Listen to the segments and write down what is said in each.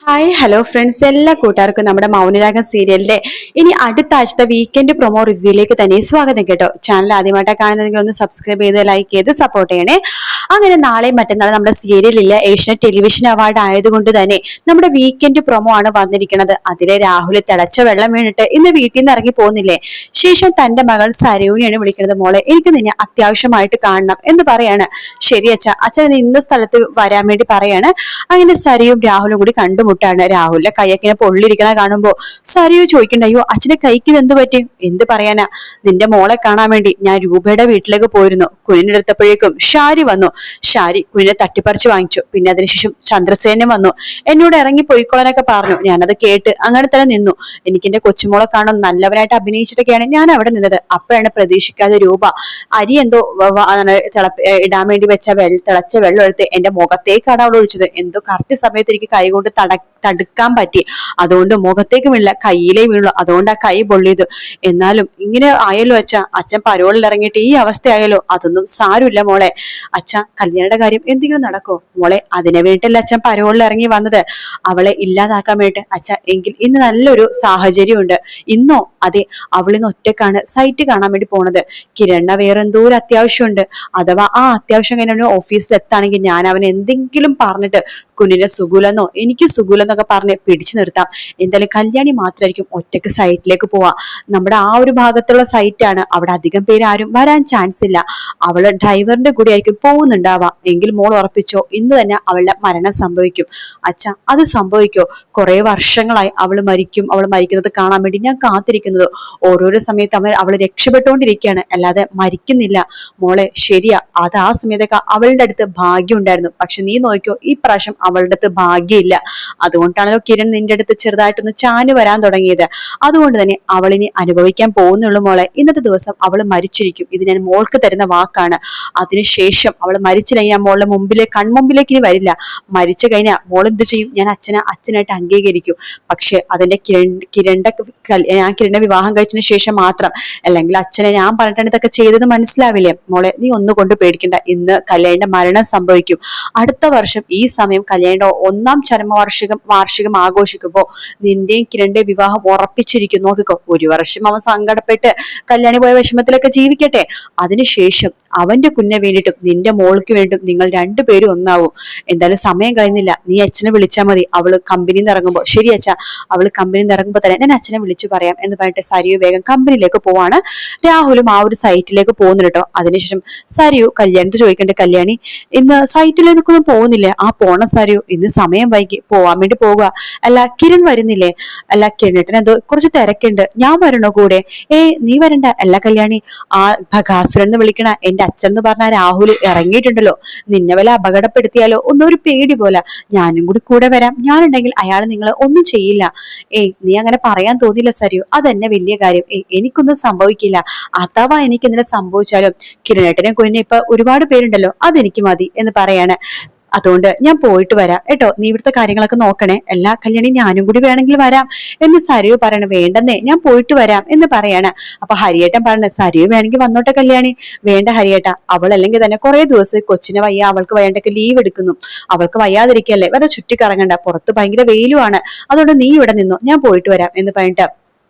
Hi hello friends, എല്ലാ കൂട്ടുകാർക്കും നമ്മുടെ മൗനരാഗം സീരിയലിന്റെ ഇനി അടുത്ത ആഴ്ചത്തെ വീക്കെൻഡ് പ്രൊമോ റിവ്യൂയിലേക്ക് തന്നെ സ്വാഗതം കേട്ടോ. ചാനൽ ആദ്യമായിട്ടാണ് കാണുന്നതെങ്കിൽ ഒന്ന് സബ്സ്ക്രൈബ് ചെയ്ത് ലൈക്ക് ചെയ്ത് സപ്പോർട്ട് ചെയ്യണേ. അങ്ങനെ നാളെയും മറ്റന്നാൾ നമ്മുടെ സീരിയലില്ല ഏഷ്യനെറ്റ് ടെലിവിഷൻ അവാർഡ് ആയതുകൊണ്ട് തന്നെ നമ്മുടെ വീക്കെൻഡ് പ്രൊമോ ആണ് വന്നിരിക്കുന്നത്. അതിലെ രാഹുൽ തിളച്ച വെള്ളം വീണിട്ട് ഇന്ന് വീട്ടിൽ നിന്ന് ഇറങ്ങി പോകുന്നില്ലേ. ശേഷം തന്റെ മകൾ സരൂനെയാണ് വിളിക്കുന്നത്. മോളെ, എനിക്ക് നിന്നെ അത്യാവശ്യമായിട്ട് കാണണം എന്ന് പറയാണ്. ശരി അച്ഛ, അച്ഛൻ ഇന്ന സ്ഥലത്ത് വരാൻ വേണ്ടി പറയാണ്. അങ്ങനെ സരയും രാഹുലും കൂടി കണ്ടുമുട്ടാണ്. രാഹുലിന്റെ കൈയൊക്കെ ഇങ്ങനെ പൊള്ളിരിക്കണ കാണുമ്പോ സരയു ചോദിക്കണ്ട, അയ്യോ അച്ഛന്റെ കൈക്ക് ഇത് എന്ത് പറ്റി? എന്ത് പറയാനാ, നിന്റെ മോളെ കാണാൻ വേണ്ടി ഞാൻ രൂപയുടെ വീട്ടിലേക്ക് പോയിരുന്നു. കുഞ്ഞിനെടുത്തപ്പോഴേക്കും ഷാരി വന്നു. ഷാരി കുഞ്ഞിനെ തട്ടിപ്പറിച്ച് വാങ്ങിച്ചു. പിന്നെ അതിനുശേഷം ചന്ദ്രസേനൻ വന്നു. എന്നോട് ഇറങ്ങി പോയിക്കോളാനൊക്കെ പറഞ്ഞു. ഞാനത് കേട്ട് അങ്ങനെ തന്നെ നിന്നു. എനിക്ക് എന്റെ കൊച്ചുമോളെ കാണാൻ നല്ലവനായിട്ട് അഭിനയിച്ചിട്ടൊക്കെയാണ് ഞാൻ അവിടെ നിന്നത്. അപ്പോഴാണ് പ്രതീക്ഷിക്കാതെ രൂപ അരി എന്തോ ഇടാൻ വേണ്ടി വെച്ച തിളച്ച വെള്ളം എടുത്ത് എന്റെ മുഖത്തേക്കാണ് അവൾ ഒഴിച്ചത്. എന്തോ കറക്റ്റ് സമയത്ത് എനിക്ക് കൈകൊണ്ട് തടുക്കാൻ പറ്റി. അതുകൊണ്ട് മുഖത്തേക്ക് വീണില്ല, കയ്യിലേ വീണു. അതുകൊണ്ട് ആ കൈ പൊള്ളിയത്. എന്നാലും ഇങ്ങനെ ആയല്ലോ അച്ഛൻ പരോളിൽ ഇറങ്ങിയിട്ട് ഈ അവസ്ഥയായല്ലോ. അതൊന്നും സാരമില്ല മോളെ. കല്യാണയുടെ കാര്യം എന്തെങ്കിലും നടക്കോ മോളെ? അതിനെ വേണ്ടിട്ടല്ല അച്ഛൻ പരോളിൽ ഇറങ്ങി വന്നത്, അവളെ ഇല്ലാതാക്കാൻ വേണ്ടി. എങ്കിൽ ഇന്ന് നല്ലൊരു സാഹചര്യമുണ്ട്. ഇന്നോ? അതെ, അവളിന്ന് ഒറ്റക്കാണ് സൈറ്റ് കാണാൻ വേണ്ടി പോണത്. കിരണ വേറെ എന്തോ ഒരു അത്യാവശ്യമുണ്ട്. അഥവാ ആ അത്യാവശ്യം കഴിഞ്ഞ ഓഫീസിൽ എത്താണെങ്കിൽ ഞാൻ അവനെ എന്തെങ്കിലും പറഞ്ഞിട്ട് കുഞ്ഞിനെ സുഖൂലെന്നോ എനിക്ക് സുഖൂലെന്നൊക്കെ പറഞ്ഞ് പിടിച്ചു നിർത്താം. എന്തായാലും കല്യാണി മാത്രമായിരിക്കും ഒറ്റക്ക് സൈറ്റിലേക്ക് പോവാ. നമ്മുടെ ആ ഒരു ഭാഗത്തുള്ള സൈറ്റാണ്. അവിടെ അധികം പേര് ആരും വരാൻ ചാൻസ് ഇല്ല. അവള് ഡ്രൈവറിന്റെ കൂടെ ആയിരിക്കും പോകുന്നുണ്ടാവാം. എങ്കിൽ മോൾ ഉറപ്പിച്ചോ, ഇന്ന് തന്നെ അവളുടെ മരണം സംഭവിക്കും. അത് സംഭവിക്കോ? കുറെ വർഷങ്ങളായി അവൾ മരിക്കുന്നത് കാണാൻ വേണ്ടി ഞാൻ കാത്തിരിക്കുന്നത്. ഓരോരോ സമയത്ത് അവള് രക്ഷപ്പെട്ടുകൊണ്ടിരിക്കുകയാണ്, അല്ലാതെ മരിക്കുന്നില്ല മോളെ. ശരിയാ, അത് ആ സമയത്തൊക്കെ അവളുടെ അടുത്ത് ഭാഗ്യം ഉണ്ടായിരുന്നു. പക്ഷെ നീ നോക്കിയോ, ഈ പ്രാവശ്യം അവളുടെ അടുത്ത് ഭാഗ്യമില്ല. അതുകൊണ്ടാണല്ലോ കിരൺ നിന്റെ അടുത്ത് ചെറുതായിട്ടൊന്ന് ചാഞ്ഞു വരാൻ തുടങ്ങിയത്. അതുകൊണ്ട് തന്നെ അവളിനി അനുഭവിക്കാൻ പോകുന്നുള്ളൂ മോളെ. ഇന്നത്തെ ദിവസം അവൾ മരിച്ചിരിക്കും. ഇത് ഞാൻ മോൾക്ക് തരുന്ന വാക്കാണ്. അതിനുശേഷം അവൾ മരിച്ചില്ലെങ്കിൽ ഞാൻ മോളുടെ കൺമുമ്പിലേക്ക് ഇനി വരില്ല. മരിച്ചു കഴിഞ്ഞാൽ മോൾ എന്ത് ചെയ്യും? ഞാൻ അച്ഛനായിട്ട് അംഗീകരിക്കും. പക്ഷെ അതിന്റെ ഞാൻ കിരണിന്റെ വിവാഹം കഴിച്ചതിന് ശേഷം മാത്രം. അല്ലെങ്കിൽ അച്ഛനെ ഞാൻ പറഞ്ഞിട്ടാണ് ഇതൊക്കെ ചെയ്തത്, മനസ്സിലാവില്ലേ മോളെ? നീ ഒന്നും കൊണ്ട് പേടിക്കണ്ട. ഇന്ന് കല്യാണിന്റെ മരണം സംഭവിക്കും. അടുത്ത വർഷം ഈ സമയം കല്യാണിയുടെ 1ാം വാർഷികം ആഘോഷിക്കുമ്പോ നിന്റെയും കിരണിന്റെയും വിവാഹം ഉറപ്പിച്ചിരിക്കും. നോക്കിക്കോ, ഒരു വർഷം അവൻ സങ്കടപ്പെട്ട് കല്യാണി പോയ വിഷമത്തിലൊക്കെ ജീവിക്കട്ടെ. അതിനുശേഷം അവന്റെ കുഞ്ഞിനെ വേണ്ടിയിട്ടും നിന്റെ മോൾക്ക് വേണ്ടിയിട്ടും നിങ്ങൾ രണ്ടുപേരും ഒന്നാവും. എന്തായാലും സമയം കഴിഞ്ഞില്ല. നീ അച്ഛനെ വിളിച്ചാൽ മതി. അവള് കമ്പനിയിൽ നിന്ന് ഇറങ്ങുമ്പോ. ശരി അവള് കമ്പനിയിൽ നിന്ന് ഇറങ്ങുമ്പോ തന്നെ ഞാൻ അച്ഛനെ വിളിച്ചു പറയാം എന്ന് പറഞ്ഞിട്ട് സരിയു വേഗം കമ്പനിയിലേക്ക് പോവാണ്. രാഹുലും ആ ഒരു സൈറ്റിലേക്ക് പോകുന്നു കേട്ടോ. അതിനുശേഷം സരിയു കല്യാണത്ത് ചോദിക്കണ്ടേ, കല്യാണി ഇന്ന് സൈറ്റിലേക്കൊന്നും പോകുന്നില്ലേ? ആ പോണ സരിയു, ഇന്ന് സമയം വൈകി, പോവാൻ വേണ്ടി പോവുക. അല്ല കിരൺ വരുന്നില്ലേ? അല്ല കിരണിന് എന്തോ കുറച്ച് തിരക്കുണ്ട്, ഞാൻ വരണോ കൂടെ? നീ വരണ്ട. അല്ല കല്യാണി, ആ ഭഗാസുരൻ എന്ന് വിളിക്കണ എന്റെ അച്ഛൻ എന്ന് പറഞ്ഞ രാഹുൽ ഇറങ്ങിയിട്ടുണ്ടല്ലോ. നിന്നെ വല്ല അപകടപ്പെടുത്തിയാലോ ഒന്നൊരു പേടി പോലെ. ഞാനും കൂടെ വരാം. ഞാനുണ്ടെങ്കിൽ അയാൾ നിങ്ങളെ ഒന്നും ചെയ്യില്ല. നീ അങ്ങനെ പറയാൻ തോന്നില്ല സരിയു. അതെന്നെ വലിയ കാര്യം. എനിക്കൊന്നും സംഭവിക്കില്ല. അഥവാ എനിക്ക് ഇന്നലെ സംഭവിച്ചാലും കിരണേട്ടനെ കൊന്നെ ഇപ്പൊ ഒരുപാട് പേരുണ്ടല്ലോ, അതെനിക്ക് മതി എന്ന് പറയാണ്. അതുകൊണ്ട് ഞാൻ പോയിട്ട് വരാം കേട്ടോ. നീ ഇവിടുത്തെ കാര്യങ്ങളൊക്കെ നോക്കണേ. എല്ലാ കല്യാണി ഞാനും കൂടി വേണമെങ്കിൽ വരാം എന്ന് സരിയു പറയണ. വേണ്ടെന്നേ, ഞാൻ പോയിട്ട് വരാം എന്ന് പറയാണ്. അപ്പൊ ഹരിയേട്ടൻ പറഞ്ഞ, സരിയു വേണമെങ്കിൽ വന്നോട്ടെ കല്യാണി. വേണ്ട ഹരിയേട്ട, അവൾ അല്ലെങ്കിൽ തന്നെ കുറെ ദിവസം കൊച്ചിനെ വയ്യ, അവൾക്ക് വയ്യാണ്ടൊക്കെ ലീവ് എടുക്കുന്നു. അവൾക്ക് വയ്യാതിരിക്കല്ലേ, വെറുതെ ചുറ്റിക്കറങ്ങണ്ട. പുറത്ത് ഭയങ്കര വെയിലുമാണ്. അതുകൊണ്ട് നീ ഇവിടെ നിന്നോ, ഞാൻ പോയിട്ട് വരാം എന്ന് പറഞ്ഞിട്ട്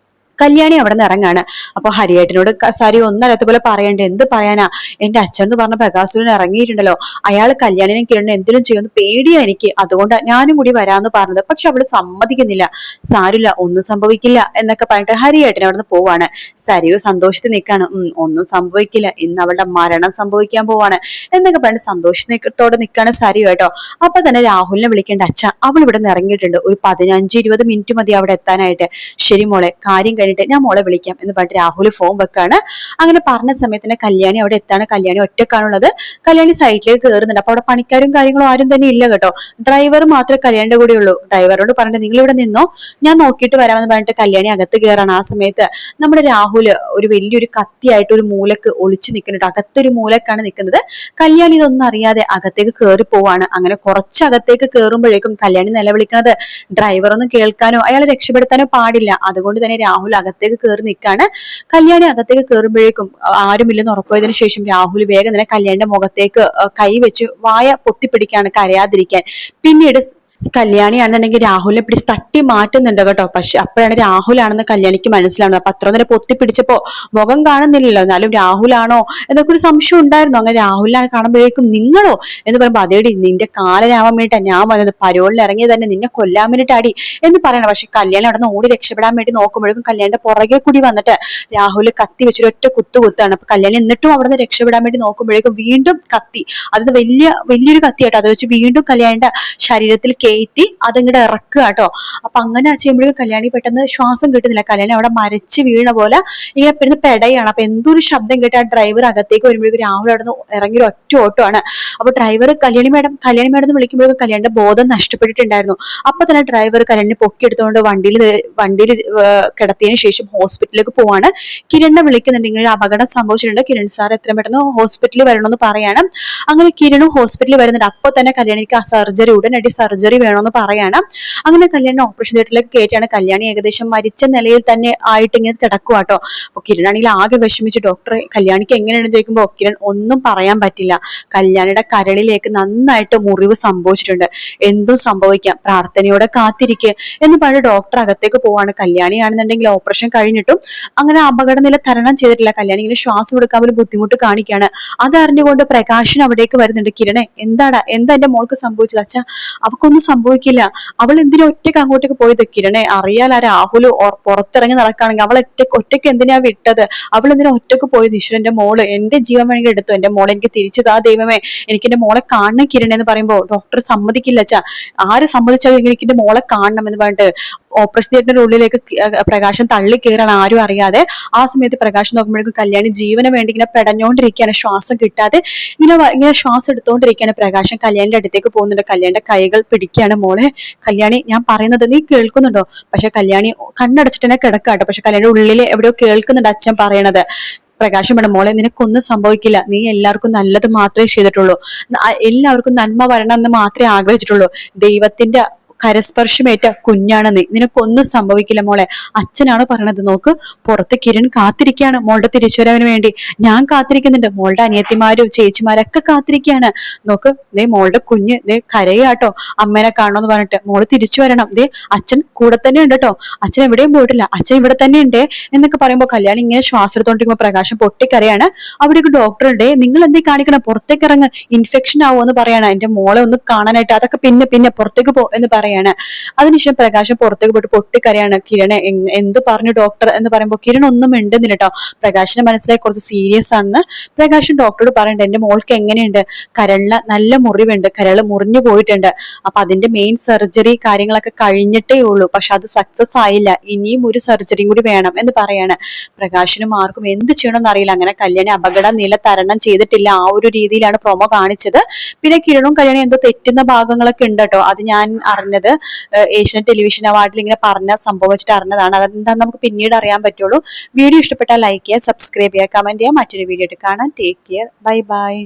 കല്യാണി അവിടെ നിന്ന് ഇറങ്ങാണ്. അപ്പൊ ഹരിയേട്ടനോട് സരി ഒന്നല്ലാത്ത പോലെ പറയണ്ടേ. എന്ത് പറയാനാ, എന്റെ അച്ഛൻ എന്ന് പറഞ്ഞ പ്രകാശുരൻ ഇറങ്ങിയിട്ടുണ്ടല്ലോ. അയാൾ കല്യാണിനെ കിരണ എന്തിനും ചെയ്യുന്നു പേടിയാ എനിക്ക്. അതുകൊണ്ട് ഞാനും കൂടി വരാന്ന് പറഞ്ഞത്. പക്ഷെ അവള് സമ്മതിക്കുന്നില്ല. സാരില്ല, ഒന്നും സംഭവിക്കില്ല എന്നൊക്കെ പറഞ്ഞിട്ട് ഹരിയേട്ടൻ അവിടെ നിന്ന് പോവാണ്. സരിയു സന്തോഷത്തിൽ നിൽക്കാണ്. ഒന്നും സംഭവിക്കില്ല, ഇന്ന് അവളുടെ മരണം സംഭവിക്കാൻ പോവാണ് എന്നൊക്കെ പറഞ്ഞിട്ട് സന്തോഷത്തോടെ നിൽക്കാണ് സരിയു കേട്ടോ. അപ്പൊ തന്നെ രാഹുലിനെ വിളിക്കേണ്ട. അവൾ ഇവിടെ നിന്ന് ഇറങ്ങിയിട്ടുണ്ട്. ഒരു 15-20 മിനിറ്റ് മതി അവിടെ എത്താനായിട്ട്. ശരി മോളെ, കാര്യം ഞാൻ മോളെ വിളിക്കാം എന്ന് പറഞ്ഞിട്ട് രാഹുൽ ഫോൺ വെക്കാണ്. അങ്ങനെ പറഞ്ഞ സമയത്ത് തന്നെ കല്യാണി അവിടെ എത്താണ്. കല്യാണി ഒറ്റക്കാണുള്ളത്. കല്യാണി സൈറ്റിലേക്ക് കയറുന്നുണ്ട്. അപ്പൊ അവിടെ പണിക്കാരും കാര്യങ്ങളും ആരും തന്നെ ഇല്ല കേട്ടോ. ഡ്രൈവർ മാത്രമേ കല്യാണിന്റെ കൂടെ ഉള്ളൂ. ഡ്രൈവറോട് പറഞ്ഞിട്ട് നിങ്ങൾ ഇവിടെ നിന്നോ, ഞാൻ നോക്കിയിട്ട് വരാമെന്ന് പറഞ്ഞിട്ട് കല്യാണി അകത്ത് കയറാണ്. ആ സമയത്ത് നമ്മുടെ രാഹുൽ ഒരു വലിയൊരു കത്തിയായിട്ട് ഒരു മൂലക്ക് ഒളിച്ചു നിൽക്കുന്നുണ്ട്. അകത്തൊരു മൂലക്കാണ് നിൽക്കുന്നത്. കല്യാണി ഇതൊന്നും അറിയാതെ അകത്തേക്ക് കയറി പോവാണ്. അങ്ങനെ കുറച്ച് അകത്തേക്ക് കയറുമ്പോഴേക്കും കല്യാണി നിലവിളിക്കുന്നത് ഡ്രൈവർ ഒന്നും കേൾക്കാനോ അയാളെ രക്ഷപ്പെടുത്താനോ പാടില്ല. അതുകൊണ്ട് തന്നെ രാഹുൽ അകത്തേക്ക് കയറി നിൽക്കാണ്. കല്യാണി അകത്തേക്ക് കയറുമ്പോഴേക്കും ആരുമില്ലെന്ന് ഉറപ്പായതിനു ശേഷം രാഹുൽ വേഗം തന്നെ കല്യാണിന്റെ മുഖത്തേക്ക് കൈ വെച്ച് വായ പൊത്തിപ്പിടിക്കാണ് കരയാതിരിക്കാൻ. പിന്നീട് കല്യാണിയാണെന്നുണ്ടെങ്കിൽ രാഹുലിനെ പിടിച്ച് തട്ടി മാറ്റുന്നുണ്ട് കേട്ടോ. പക്ഷെ അപ്പോഴാണ് രാഹുലാണെന്ന് കല്യാണിക്ക് മനസ്സിലാവുന്നത്. അപ്പൊ അത്ര നേരം പൊത്തി പിടിച്ചപ്പോ മുഖം കാണുന്നില്ലല്ലോ, എന്നാലും രാഹുലാണോ എന്നൊക്കെ ഒരു സംശയം ഉണ്ടായിരുന്നു. അങ്ങനെ രാഹുലിനെ കാണുമ്പോഴേക്കും നിങ്ങളോ എന്ന് പറയുമ്പോ അതേടി നിന്റെ കാലനാവാൻ വേണ്ടിട്ടാ ഞാൻ വന്നത്, പരോളിൽ ഇറങ്ങിയത് തന്നെ നിന്നെ കൊല്ലാൻ വേണ്ടിട്ടാടി എന്ന് പറയണം. പക്ഷെ കല്യാണി അവിടെ നിന്ന് ഓടി രക്ഷപ്പെടാൻ വേണ്ടി നോക്കുമ്പോഴേക്കും കല്യാണിന്റെ പുറകെ കൂടി വന്നിട്ട് രാഹുൽ കത്തി വെച്ചൊരു ഒറ്റ കുത്താണ്. അപ്പൊ കല്യാണി എന്നിട്ടും അവിടെ നിന്ന് രക്ഷപ്പെടാൻ വേണ്ടി നോക്കുമ്പോഴേക്കും വീണ്ടും കത്തി, അത് വലിയൊരു കത്തി കേട്ടോ, അത് വെച്ച് വീണ്ടും കല്യാണിന്റെ ശരീരത്തിൽ കയറ്റി അതിങ്ങോട്ട് ഇറക്കുക കേട്ടോ. അപ്പൊ അങ്ങനെ ചെയ്യുമ്പോഴേക്കും കല്യാണി പെട്ടെന്ന് ശ്വാസം കിട്ടുന്നില്ല. കല്യാണി അവിടെ മരച്ച് വീണ പോലെ ഇങ്ങനെ പെടുന്ന പെടയാണ്. അപ്പൊ എന്തൊരു ശബ്ദം കേട്ട് ആ ഡ്രൈവർ അകത്തേക്ക് വരുമ്പോഴേക്കും രാഹുൽ അവിടെ നിന്ന് ഇറങ്ങി ഒരു ഒറ്റ ഓട്ടമാണ്. അപ്പൊ ഡ്രൈവർ കല്യാണി മേഡം എന്ന് വിളിക്കുമ്പോഴേക്കും കല്യാണിന്റെ ബോധം നഷ്ടപ്പെട്ടിട്ടുണ്ടായിരുന്നു. അപ്പൊ തന്നെ ഡ്രൈവർ കല്യാണിനെ പൊക്കിയെടുത്തുകൊണ്ട് വണ്ടിയിൽ കിടത്തിയതിനു ശേഷം ഹോസ്പിറ്റലിലേക്ക് പോവാണ്. കിരണിനെ വിളിക്കുന്നുണ്ട്, ഇങ്ങനെ അപകടം സംഭവിച്ചിട്ടുണ്ട്, കിരൺ സാർ എത്രയും പെട്ടെന്ന് ഹോസ്പിറ്റലിൽ വരണമെന്ന് പറയാണ്. അങ്ങനെ കിരണും ഹോസ്പിറ്റലിൽ വരുന്നുണ്ട്. അപ്പൊ തന്നെ കല്യാണിക്ക് ആ സർജറി, ഉടനടി സർജറി വേണമെന്ന് പറയാണ്. അങ്ങനെ കല്യാണി ഓപ്പറേഷൻ തിയേറ്ററിലേക്ക് കയറ്റിയാണ്. കല്യാണി ഏകദേശം മരിച്ച നിലയിൽ തന്നെ ആയിട്ട് ഇങ്ങനെ കിടക്കുക കേട്ടോ. അപ്പൊ കിരണാണെങ്കിൽ ആകെ വിഷമിച്ച് ഡോക്ടറെ കല്യാണിക്ക് എങ്ങനെയാണെന്ന് ചോദിക്കുമ്പോൾ കിരൺ ഒന്നും പറയാൻ പറ്റില്ല, കല്യാണിയുടെ കരളിലേക്ക് നന്നായിട്ട് മുറിവ് സംഭവിച്ചിട്ടുണ്ട്, എന്തും സംഭവിക്കാം, പ്രാർത്ഥനയോടെ കാത്തിരിക്കുക എന്ന് പറഞ്ഞ് ഡോക്ടർ അകത്തേക്ക് പോവാണ്. കല്യാണിയാണെന്നുണ്ടെങ്കിൽ ഓപ്പറേഷൻ കഴിഞ്ഞിട്ടും അങ്ങനെ അപകടനില തരണം ചെയ്തിട്ടില്ല. കല്യാണി ഇങ്ങനെ ശ്വാസം എടുക്കാൻ പോലും ബുദ്ധിമുട്ട് കാണിക്കുകയാണ്. അതറിഞ്ഞുകൊണ്ട് പ്രകാശൻ അവിടേക്ക് വരുന്നുണ്ട്. കിരണേ എന്താ എന്റെ മോൾക്ക് സംഭവിച്ചത്? അച്ഛാ അവക്കൊന്നും സംഭവിക്കില്ല, അവൾ എന്തിനാ ഒറ്റയ്ക്ക് അങ്ങോട്ടേക്ക് പോയത്? കിരണേ അറിയാല രാഹുല് പുറത്തിറങ്ങി നടക്കുകയാണെങ്കിൽ അവൾ ഒറ്റയ്ക്ക് എന്തിനാ വിട്ടത്? അവൾ എന്തിനാ ഒറ്റയ്ക്ക് പോയത്? ഈശ്വരന്റെ മോള് എന്റെ ജീവൻ വേണമെങ്കിൽ എടുത്തു, എന്റെ മോളെ എനിക്ക് തിരിച്ചു താ ദൈവമേ, എനിക്ക് എന്റെ മോളെ കാണണം കിരണേ എന്ന് പറയുമ്പോൾ ഡോക്ടർ സമ്മതിക്കില്ല. അച്ഛാ ആര് സമ്മതിച്ചാലും എനിക്ക് എന്റെ മോളെ കാണണം എന്ന് പറഞ്ഞിട്ട് ഓപ്പറേഷൻ തിയേറ്ററിന്റെ ഉള്ളിലേക്ക് പ്രകാശം തള്ളി കയറാണ്, ആരും അറിയാതെ. ആ സമയത്ത് പ്രകാശം നോക്കുമ്പോഴേക്കും കല്യാണി ജീവന് വേണ്ടി ഇങ്ങനെ പെടഞ്ഞോണ്ടിരിക്കുകയാണ്, ശ്വാസം കിട്ടാതെ ഇങ്ങനെ ശ്വാസം എടുത്തോണ്ടിരിക്കുകയാണ്. പ്രകാശം കല്യാണിന്റെ അടുത്തേക്ക് പോകുന്നുണ്ട്, കല്യാണിന്റെ കൈകൾ പിടിക്കുകയാണ്. മോളെ കല്യാണി, ഞാൻ പറയുന്നത് നീ കേൾക്കുന്നുണ്ടോ? പക്ഷെ കല്യാണി കണ്ണടച്ചിട്ട് തന്നെ കിടക്കാട്ടോ. പക്ഷെ കല്യാണിയുടെ ഉള്ളിൽ എവിടെയോ കേൾക്കുന്നുണ്ട് അച്ഛൻ പറയണത്. പ്രകാശം വേണം മോളെ, നിനക്കൊന്നും സംഭവിക്കില്ല, നീ എല്ലാവർക്കും നല്ലത് മാത്രമേ ചെയ്തിട്ടുള്ളൂ, എല്ലാവർക്കും നന്മ വരണം എന്ന് മാത്രമേ ആഗ്രഹിച്ചിട്ടുള്ളൂ, ദൈവത്തിന്റെ കരസ്പർശമേറ്റ കുഞ്ഞാണ് നീ, നിനക്കൊന്നും സംഭവിക്കില്ല മോളെ, അച്ഛനാണ് പറയണത്. നോക്ക് പുറത്ത് കിരൺ കാത്തിരിക്കുകയാണ് മോളുടെ തിരിച്ചുവരവിന് വേണ്ടി, ഞാൻ കാത്തിരിക്കുന്നുണ്ട്, മോളുടെ അനിയത്തിമാരും ചേച്ചിമാരൊക്കെ കാത്തിരിക്കുകയാണ്. നോക്ക് ദേ മോളുടെ കുഞ്ഞ് ദേ കരയാട്ടോ അമ്മേനെ കാണണമെന്ന് പറഞ്ഞിട്ട്, മോള് തിരിച്ചു വരണം, ദേ അച്ഛൻ കൂടെ തന്നെ ഉണ്ട് കേട്ടോ, അച്ഛൻ എവിടെയും പോയിട്ടില്ല, അച്ഛൻ ഇവിടെ തന്നെ ഉണ്ട് എന്നൊക്കെ പറയുമ്പോൾ കല്യാണി ഇങ്ങനെ ശ്വാസം എടുത്തോണ്ടിരിക്കുമ്പോൾ പ്രകാശം പൊട്ടിക്കരയാണ്. അവിടേക്ക് ഡോക്ടർ ഉണ്ട്, നിങ്ങൾ എന്തേ കാണിക്കണം, പുറത്തേക്ക് ഇറങ്ങ്, ഇൻഫെക്ഷൻ ആവുമെന്ന് പറയാണ്. എന്റെ മോളെ ഒന്ന് കാണാനായിട്ട്, അതൊക്കെ പിന്നെ പുറത്തേക്ക് പോ എന്ന് പറയാണ്. അതിനുശേഷം പ്രകാശം പുറത്തേക്ക് പോയിട്ട് പൊട്ടിക്കരയാണ്. കിരൺ എന്ത് പറഞ്ഞു ഡോക്ടർ എന്ന് പറയുമ്പോൾ കിരൺ ഒന്നും മിണ്ടുന്നില്ല കേട്ടോ. പ്രകാശിന്റെ മനസ്സിലായി കുറച്ച് സീരിയസ് ആണെന്ന് പ്രകാശൻ ഡോക്ടറോട് പറയണ്ട, എന്റെ മോൾക്ക് എങ്ങനെയുണ്ട്, കരളിന് നല്ല മുറിവുണ്ട്, കരള് മുറിഞ്ഞു പോയിട്ടുണ്ട്, അപ്പൊ അതിന്റെ മെയിൻ സർജറി കാര്യങ്ങളൊക്കെ കഴിഞ്ഞിട്ടേ ഉള്ളൂ, പക്ഷെ അത് സക്സസ് ആയില്ല, ഇനിയും ഒരു സർജറിയും കൂടി വേണം എന്ന് പറയാണ്. പ്രകാശിനും ആർക്കും എന്ത് ചെയ്യണമെന്ന് അറിയില്ല. അങ്ങനെ കല്യാണി അപകട നില തരണം ചെയ്തിട്ടില്ല, ആ ഒരു രീതിയിലാണ് പ്രൊമോ കാണിച്ചത്. പിന്നെ കിരണും കല്യാണി എന്തോ തെറ്റുന്ന ഭാഗങ്ങളൊക്കെ ഉണ്ട് കേട്ടോ, അത് ഞാൻ അറിഞ്ഞത് ഏഷ്യൻ ടെലിവിഷൻ അവാർഡിൽ ഇങ്ങനെ പറഞ്ഞ സംഭവം വെച്ചിട്ട് അറിഞ്ഞതാണ്. അതെന്താന്ന് നമുക്ക് പിന്നീട് അറിയാൻ പറ്റുള്ളൂ. വീഡിയോ ഇഷ്ടപ്പെട്ടാൽ ലൈക്ക് ചെയ്യുക, സബ്സ്ക്രൈബ് ചെയ്യുക, കമന്റ് ചെയ്യുക. മറ്റൊരു വീഡിയോ ആയിട്ട് കാണാം. Take care, bye bye.